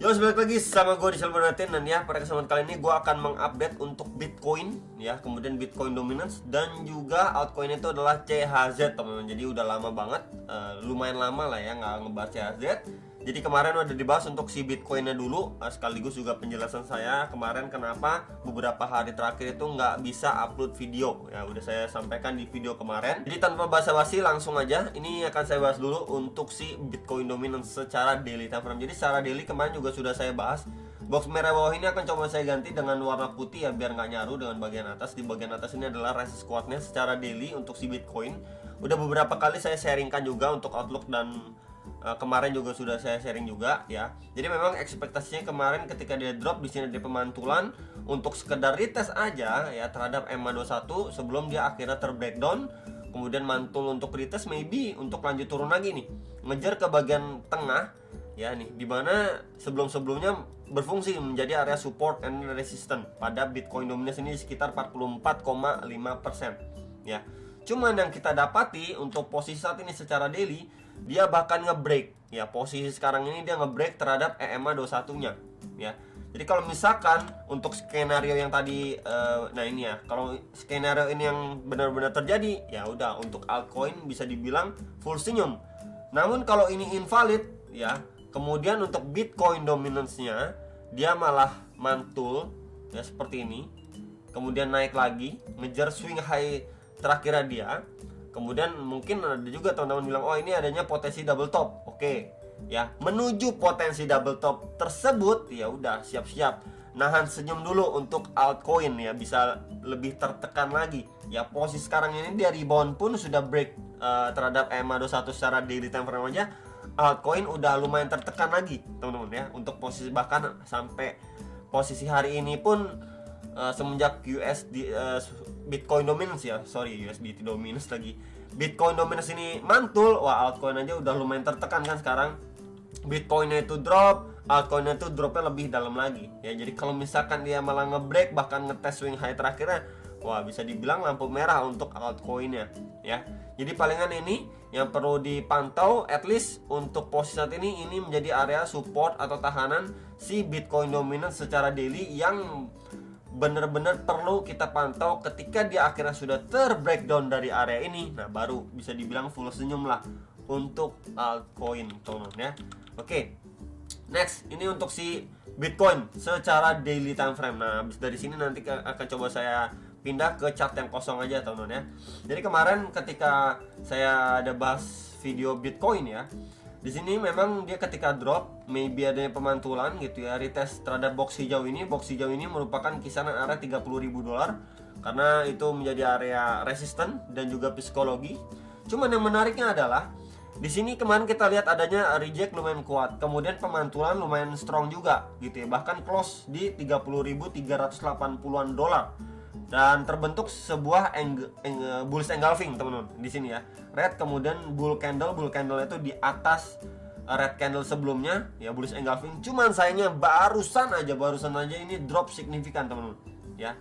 Yo, balik lagi sama gue di Silvernatin. Dan ya, pada kesempatan kali ini gue akan mengupdate untuk Bitcoin ya, kemudian Bitcoin Dominance, dan juga altcoin itu adalah CHZ teman-teman. Jadi udah lama banget, lumayan lama lah ya nggak ngebahas CHZ. Jadi kemarin udah dibahas untuk si Bitcoinnya dulu, sekaligus juga penjelasan saya kemarin kenapa beberapa hari terakhir itu nggak bisa upload video. Ya udah saya sampaikan di video kemarin. Jadi tanpa basa-basi langsung aja, ini akan saya bahas dulu untuk si Bitcoin Dominance secara daily time frame. Jadi secara daily kemarin juga sudah saya bahas. Box merah bawah ini akan coba saya ganti dengan warna putih ya, biar nggak nyaru dengan bagian atas. Di bagian atas ini adalah resist squatnya secara daily untuk si Bitcoin. Udah beberapa kali saya sharingkan juga untuk outlook, dan kemarin juga sudah saya sharing juga ya. Jadi memang ekspektasinya kemarin ketika dia drop di sini di pemantulan untuk sekedar retest aja ya terhadap EMA21 sebelum dia akhirnya terbreakdown, kemudian mantul untuk retest, maybe untuk lanjut turun lagi nih, ngejar ke bagian tengah ya nih, dimana sebelum-sebelumnya berfungsi menjadi area support and resistance pada Bitcoin Dominance ini sekitar 44,5% ya. Cuman yang kita dapati untuk posisi saat ini secara daily, dia bahkan ngebreak ya. Posisi sekarang ini dia ngebreak terhadap EMA21 nya ya. Jadi kalau misalkan untuk skenario yang tadi nah ini ya, kalau skenario ini yang benar-benar terjadi ya udah, untuk altcoin bisa dibilang full senyum. Namun kalau ini invalid ya, kemudian untuk Bitcoin Dominance-nya dia malah mantul ya seperti ini, kemudian naik lagi ngejar swing high terakhirnya dia. Kemudian mungkin ada juga teman-teman bilang, oh ini adanya potensi double top. Oke ya, menuju potensi double top tersebut ya udah siap-siap nahan senyum dulu untuk altcoin ya, bisa lebih tertekan lagi ya. Posisi sekarang ini dia rebound pun sudah break terhadap EMA21 secara daily time frame aja, altcoin udah lumayan tertekan lagi teman-teman ya. Untuk posisi bahkan sampai posisi hari ini pun semenjak Bitcoin Dominance ya, USDT Dominance lagi, Bitcoin Dominance ini mantul, wah altcoin aja udah lumayan tertekan kan sekarang. Bitcoinnya itu drop, altcoinnya itu dropnya lebih dalam lagi ya. Jadi kalau misalkan dia malah ngebreak bahkan ngetes swing high terakhirnya, wah bisa dibilang lampu merah untuk altcoinnya ya. Jadi palingan ini yang perlu dipantau, at least untuk posisi saat ini menjadi area support atau tahanan si Bitcoin Dominance secara daily yang benar-benar perlu kita pantau. Ketika dia akhirnya sudah terbreakdown dari area ini, nah baru bisa dibilang full senyum lah untuk altcoin teman-teman ya. Oke, next ini untuk si Bitcoin secara daily time frame. Nah habis dari sini nanti akan coba saya pindah ke chart yang kosong aja teman-teman ya. Jadi kemarin ketika saya ada bahas video Bitcoin ya, di sini memang dia ketika drop, maybe adanya pemantulan gitu ya, retest terhadap box hijau ini. Box hijau ini merupakan kisaran area $30.000 karena itu menjadi area resisten dan juga psikologi. Cuman yang menariknya adalah di sini kemarin kita lihat adanya reject lumayan kuat, kemudian pemantulan lumayan strong juga gitu ya, bahkan close di $30.380-an dan terbentuk sebuah bullish engulfing teman-teman di sini ya. Red kemudian bull candle itu di atas red candle sebelumnya ya, bullish engulfing. Cuman sayangnya barusan aja ini drop signifikan teman-teman ya.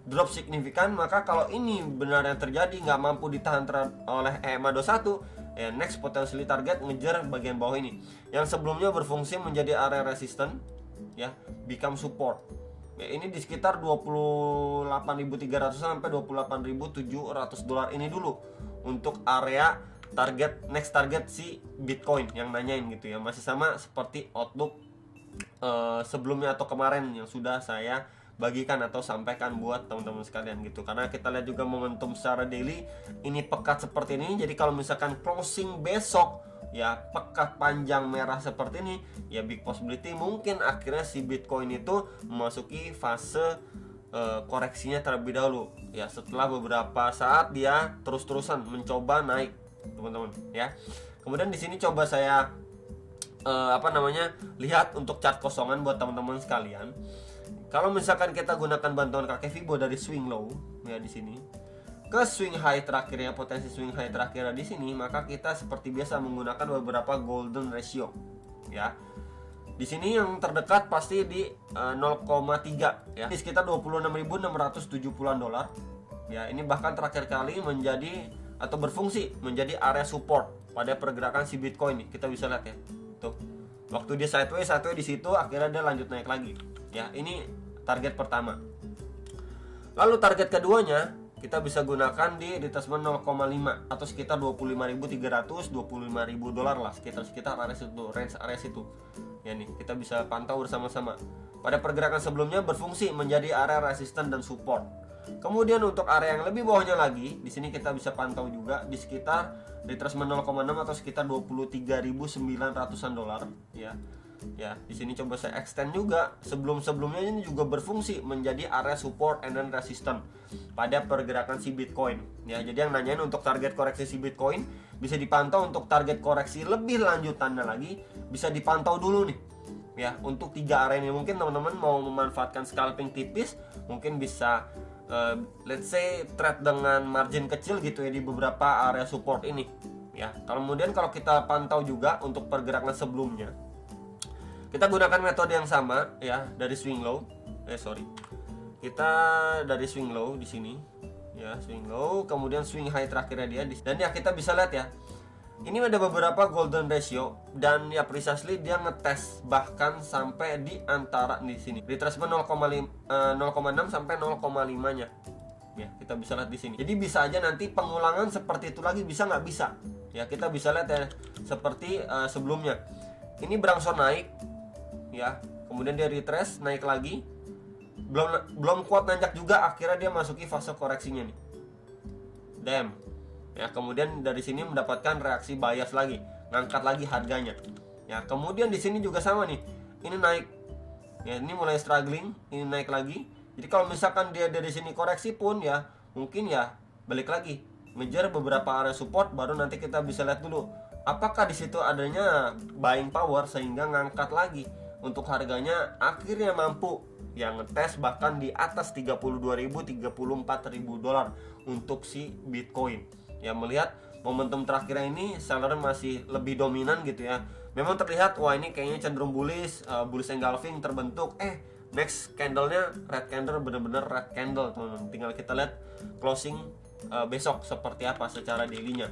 Drop signifikan, maka kalau ini benar yang terjadi nggak mampu ditahan oleh EMA21 ya, next potentially target ngejar bagian bawah ini yang sebelumnya berfungsi menjadi area resistance ya, become support. Ya, ini di sekitar 28.300 sampai 28.700 $ ini dulu untuk area target, next target si Bitcoin yang nanyain gitu ya. Masih sama seperti outlook sebelumnya atau kemarin yang sudah saya bagikan atau sampaikan buat teman-teman sekalian gitu. Karena kita lihat juga momentum secara daily ini pekat seperti ini. Jadi kalau misalkan closing besok ya pekat panjang merah seperti ini ya, big possibility mungkin akhirnya si Bitcoin itu memasuki fase koreksinya terlebih dahulu ya, setelah beberapa saat dia terus-terusan mencoba naik teman-teman ya. Kemudian di sini coba saya lihat untuk chart kosongan buat teman-teman sekalian. Kalau misalkan kita gunakan bantuan kakek Fibo dari swing low ya di sini ke swing high terakhirnya, potensi swing high terakhirnya di sini, maka kita seperti biasa menggunakan beberapa golden ratio ya. Di sini yang terdekat pasti di 0,3 ya, di sekitar $26.670-an ya. Ini bahkan terakhir kali menjadi atau berfungsi menjadi area support pada pergerakan si Bitcoin nih. Kita bisa lihat ya tuh Waktu dia sideways di situ, akhirnya dia lanjut naik lagi. Ya, ini target pertama. Lalu target keduanya kita bisa gunakan di retracement 0,5 atau sekitar 25.300, 25.000 dolar lah, sekitar area situ, range area situ. Ya nih, kita bisa pantau bersama-sama. Pada pergerakan sebelumnya berfungsi menjadi area resisten dan support. Kemudian untuk area yang lebih bawahnya lagi, di sini kita bisa pantau juga di sekitar retracement 0,6 atau sekitar 23.900-an dolar, ya. Ya, di sini coba saya extend juga. Sebelumnya ini juga berfungsi menjadi area support and then resistance pada pergerakan si Bitcoin. Ya, jadi yang nanyain untuk target koreksi si Bitcoin bisa dipantau. Untuk target koreksi lebih lanjutannya lagi bisa dipantau dulu nih. Ya, untuk 3 area ini mungkin teman-teman mau memanfaatkan scalping tipis, mungkin bisa let's say trade dengan margin kecil gitu ya di beberapa area support ini. Ya, kemudian kalau kita pantau juga untuk pergerakan sebelumnya, kita gunakan metode yang sama ya, dari swing low. Kita dari swing low di sini ya, swing low, kemudian swing high terakhirnya dia dan ya kita bisa lihat ya. Ini ada beberapa golden ratio dan ya precisely dia ngetes bahkan sampai di antara di sini. Retracement 0,6 sampai 0,5-nya. Ya, kita bisa lihat di sini. Jadi bisa aja nanti pengulangan seperti itu lagi, bisa nggak bisa. Ya, kita bisa lihat ya seperti sebelumnya. Ini berangsur naik ya, kemudian dia retrace naik lagi, belum kuat nanjak juga, akhirnya dia masuki fase koreksinya nih, damn ya. Kemudian dari sini mendapatkan reaksi bias lagi, ngangkat lagi harganya ya. Kemudian di sini juga sama nih, ini naik ya, ini mulai struggling, ini naik lagi. Jadi kalau misalkan dia dari sini koreksi pun ya mungkin ya balik lagi ngejar beberapa area support, baru nanti kita bisa lihat dulu apakah di situ adanya buying power sehingga ngangkat lagi untuk harganya akhirnya mampu yang ngetes bahkan di atas 32.000, 34.000 dolar untuk si Bitcoin. Ya, melihat momentum terakhirnya ini seller masih lebih dominan gitu ya. Memang terlihat wah ini kayaknya cenderung bullish, bullish engulfing terbentuk. Next candlenya red candle, bener-bener red candle teman-teman. Tinggal kita lihat closing besok seperti apa secara daily-nya.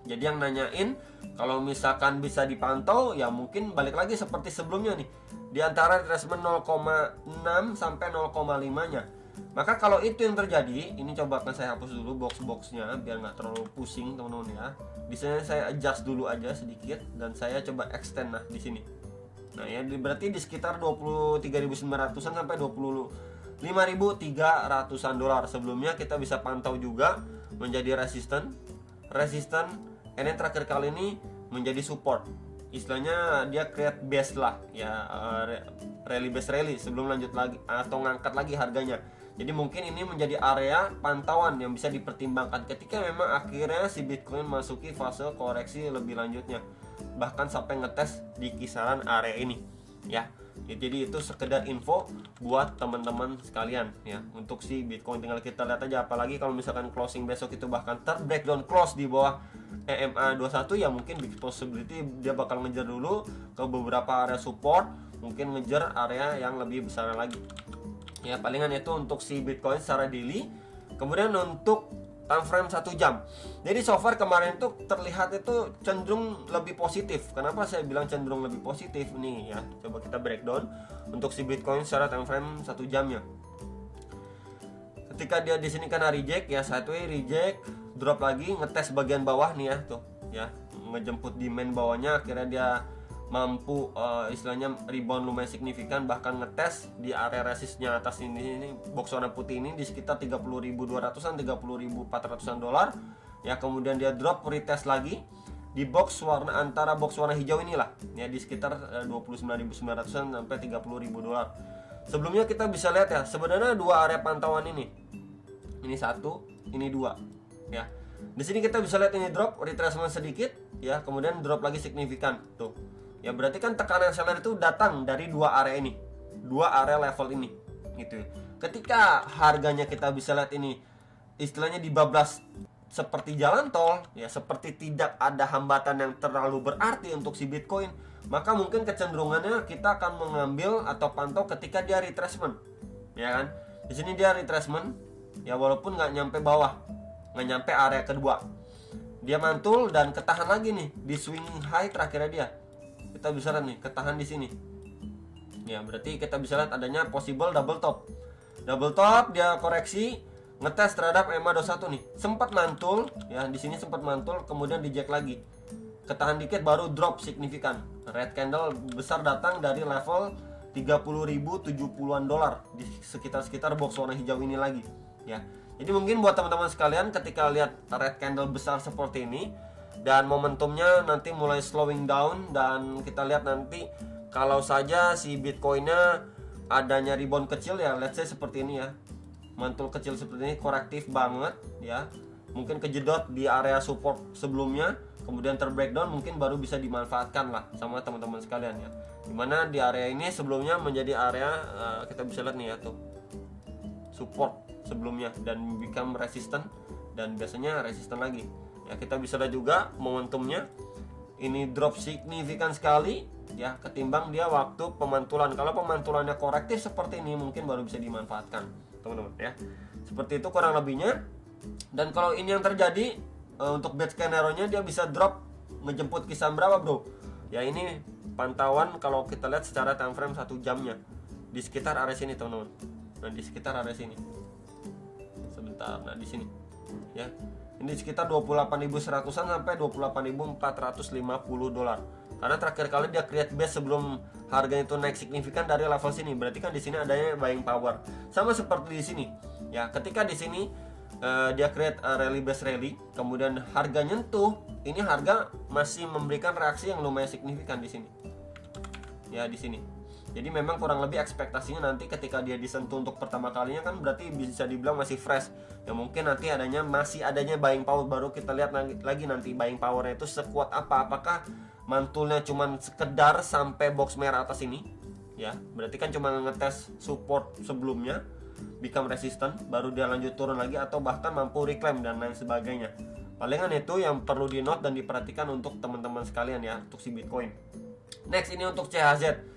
Jadi yang nanyain kalau misalkan bisa dipantau ya mungkin balik lagi seperti sebelumnya nih, di antara retracement 0,6 sampai 0,5-nya. Maka kalau itu yang terjadi, ini coba akan saya hapus dulu box-boxnya biar nggak terlalu pusing teman-teman ya. Di sini saya adjust dulu aja sedikit dan saya coba extend nah di sini. Nah ya, berarti di sekitar 23.900-an sampai 25.300-an dolar. Sebelumnya kita bisa pantau juga menjadi resisten, and then terakhir kali ini menjadi support. Istilahnya dia create base lah ya, rally base rally sebelum lanjut lagi atau ngangkat lagi harganya. Jadi mungkin ini menjadi area pantauan yang bisa dipertimbangkan ketika memang akhirnya si Bitcoin masuki fase koreksi lebih lanjutnya, bahkan sampai ngetes di kisaran area ini ya. Jadi itu sekedar info buat teman-teman sekalian ya untuk si Bitcoin. Tinggal kita lihat aja, apalagi kalau misalkan closing besok itu bahkan breakdown close di bawah EMA 21 ya mungkin big possibility dia bakal ngejar dulu ke beberapa area support, mungkin ngejar area yang lebih besar lagi. Ya palingan itu untuk si Bitcoin secara daily. Kemudian untuk time frame 1 jam. Jadi so far kemarin itu terlihat itu cenderung lebih positif. Kenapa saya bilang cenderung lebih positif nih ya? Coba kita breakdown untuk si Bitcoin secara time frame 1 jamnya. Ketika dia di sini kena reject ya, sideways reject, drop lagi, ngetes bagian bawah nih ya tuh ya, ngejemput demand bawahnya, akhirnya dia mampu istilahnya rebound lumayan signifikan, bahkan ngetes di area resistnya atas ini box warna putih ini di sekitar 30.200-an, 30.400-an dolar ya. Kemudian dia drop retest lagi di box warna antara box warna hijau inilah ya, di sekitar 29.900-an sampai 30.000 dolar. Sebelumnya kita bisa lihat ya, sebenarnya dua area pantauan ini satu, ini dua ya. Di sini kita bisa lihat ini drop retracement sedikit ya, kemudian drop lagi signifikan tuh. Ya berarti kan tekanan seller itu datang dari dua area ini, dua area level ini gitu. Ketika harganya kita bisa lihat ini istilahnya dibablas seperti jalan tol ya, seperti tidak ada hambatan yang terlalu berarti untuk si Bitcoin, maka mungkin kecenderungannya kita akan mengambil atau pantau ketika dia retracement ya kan. Di sini dia retracement ya, walaupun nggak nyampe bawah, nggak nyampe area kedua, dia mantul dan ketahan lagi nih di swing high terakhirnya dia. kita bisa lihat nih ketahan di sini. Ya, berarti kita bisa lihat adanya possible double top. Double top dia koreksi, ngetes terhadap EMA 21 nih. Sempat mantul ya, di sini sempat mantul, kemudian di jack lagi. Ketahan dikit baru drop signifikan. Red candle besar datang dari level 30.070-an dolar di sekitar box warna hijau ini lagi ya. Jadi mungkin buat teman-teman sekalian ketika lihat red candle besar seperti ini dan momentumnya nanti mulai slowing down, dan kita lihat nanti kalau saja si Bitcoinnya adanya rebound kecil ya, let's say seperti ini ya, mantul kecil seperti ini, korektif banget ya, mungkin kejedot di area support sebelumnya, kemudian terbreakdown, mungkin baru bisa dimanfaatkan lah sama teman-teman sekalian ya. Dimana di area ini sebelumnya menjadi area kita bisa lihat nih ya tuh, support sebelumnya dan become resistant, dan biasanya resistant lagi ya. Kita bisa lihat juga momentumnya ini drop signifikan sekali ya, ketimbang dia waktu pemantulan. Kalau pemantulannya korektif seperti ini mungkin baru bisa dimanfaatkan teman-teman ya. Seperti itu kurang lebihnya. Dan kalau ini yang terjadi untuk bad scenario-nya, dia bisa drop ngejemput kisaran berapa bro ya. Ini pantauan kalau kita lihat secara time frame 1 jamnya di sekitar area sini teman-teman. Nah di sekitar area sini sebentar, nah di sini ya, ini sekitar 28.100-an sampai 28.450 dolar. Karena terakhir kali dia create base sebelum harganya itu naik signifikan dari level sini, berarti kan di sini adanya buying power. Sama seperti di sini ya, ketika di sini dia create rally base rally, kemudian harga nyentuh, ini harga masih memberikan reaksi yang lumayan signifikan di sini ya, di sini. Jadi memang kurang lebih ekspektasinya nanti ketika dia disentuh untuk pertama kalinya kan berarti bisa dibilang masih fresh ya, mungkin nanti masih adanya buying power. Baru kita lihat lagi nanti buying powernya itu sekuat apa, apakah mantulnya cuman sekedar sampai box merah atas ini ya, berarti kan cuma ngetes support sebelumnya, become resistant, baru dia lanjut turun lagi, atau bahkan mampu reclaim dan lain sebagainya. Palingan itu yang perlu di note dan diperhatikan untuk teman-teman sekalian ya, untuk si Bitcoin. Next ini untuk CHZ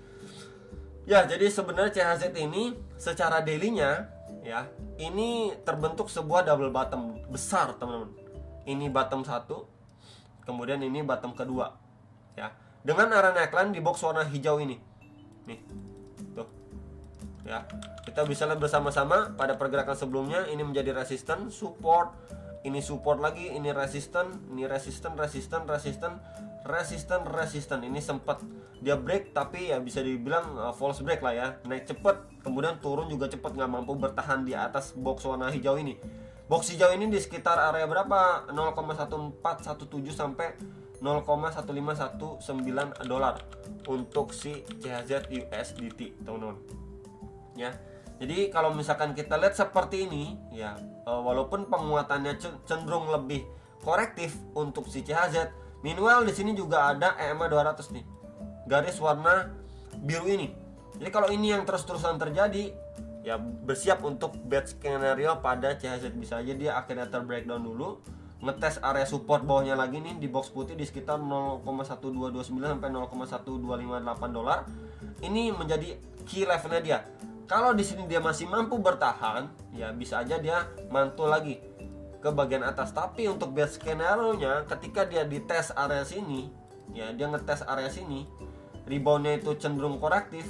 ya. Jadi sebenarnya CHZ ini secara daily-nya ya, ini terbentuk sebuah double bottom besar teman-teman. Ini bottom 1, kemudian ini bottom kedua ya, dengan area neckline di box warna hijau ini nih tuh ya. Kita bisa lihat bersama-sama pada pergerakan sebelumnya ini menjadi resisten, support, ini support lagi, ini resisten, ini resisten, resisten, resisten, resisten, resisten. Ini sempat dia break tapi ya bisa dibilang false break lah ya, naik cepet kemudian turun juga cepet, nggak mampu bertahan di atas box warna hijau ini. Box hijau ini di sekitar area berapa, 0,1417 sampai 0,1519 dolar untuk si CHZ USDT teman-teman ya. Jadi kalau misalkan kita lihat seperti ini ya, walaupun penguatannya cenderung lebih korektif untuk si CHZ, minimal di sini juga ada EMA 200 nih, garis warna biru ini. Jadi kalau ini yang terus-terusan terjadi ya, bersiap untuk bad scenario pada CHZ. Bisa aja dia akhirnya terbreakdown dulu, ngetes area support bawahnya lagi nih di box putih di sekitar 0,1229 sampai 0,1258 dolar. Ini menjadi key levelnya dia. Kalau di sini dia masih mampu bertahan, ya bisa aja dia mantul lagi ke bagian atas. Tapi untuk best scenario-nya, ketika dia dites area sini, ya dia ngetes area sini, reboundnya itu cenderung korektif,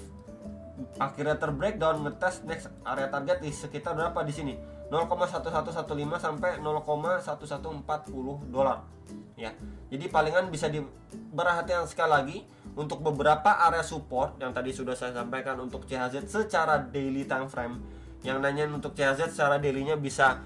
akhirnya terbreakdown, ngetes next area target di sekitar berapa di sini, 0,1115 sampai 0,1140 dolar. Ya, jadi palingan bisa diperhatikan sekali lagi untuk beberapa area support yang tadi sudah saya sampaikan untuk CHZ secara daily time frame. Yang nanya untuk CHZ secara daily-nya bisa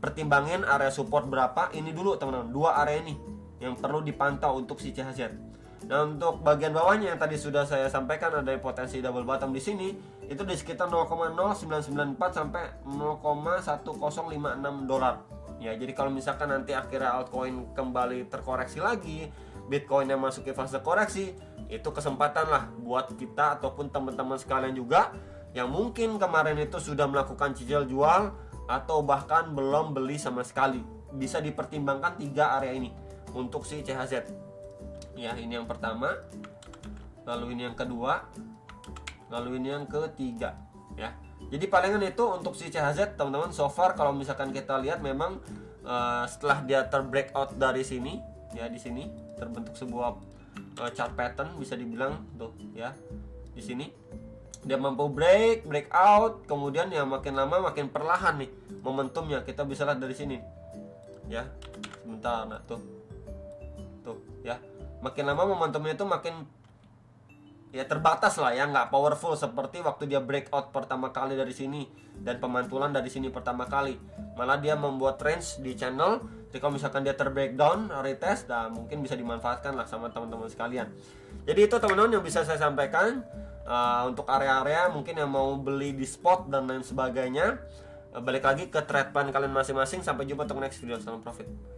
pertimbangin area support berapa. Ini dulu teman-teman, dua area ini yang perlu dipantau untuk si CHZ. Nah untuk bagian bawahnya yang tadi sudah saya sampaikan ada potensi double bottom di sini, itu di sekitar 0,0994 sampai 0,1056 dolar. Ya, jadi kalau misalkan nanti akhirnya altcoin kembali terkoreksi lagi, Bitcoin yang masuk ke fase koreksi, itu kesempatan lah buat kita ataupun teman-teman sekalian juga yang mungkin kemarin itu sudah melakukan cicil jual atau bahkan belum beli sama sekali. Bisa dipertimbangkan 3 area ini untuk si CHZ. Ya, ini yang pertama, lalu ini yang kedua, lalu ini yang ketiga ya. Jadi palingan itu untuk si CHZ teman-teman. So far kalau misalkan kita lihat memang setelah dia terbreakout dari sini ya, di sini terbentuk sebuah chart pattern bisa dibilang tuh ya. Di sini dia mampu breakout, kemudian ya makin lama makin perlahan nih momentumnya. Kita bisa lihat dari sini ya. Sebentar, nah tuh ya, makin lama momentumnya itu makin ya terbatas lah ya, nggak powerful seperti waktu dia breakout pertama kali dari sini dan pemantulan dari sini pertama kali. Malah dia membuat range di channel. Jadi kalau misalkan dia terbreakdown, retest, dan mungkin bisa dimanfaatkan lah sama teman-teman sekalian. Jadi itu teman-teman yang bisa saya sampaikan untuk area-area mungkin yang mau beli di spot dan lain sebagainya. Balik lagi ke trade plan kalian masing-masing. Sampai jumpa untuk next video. Salam profit.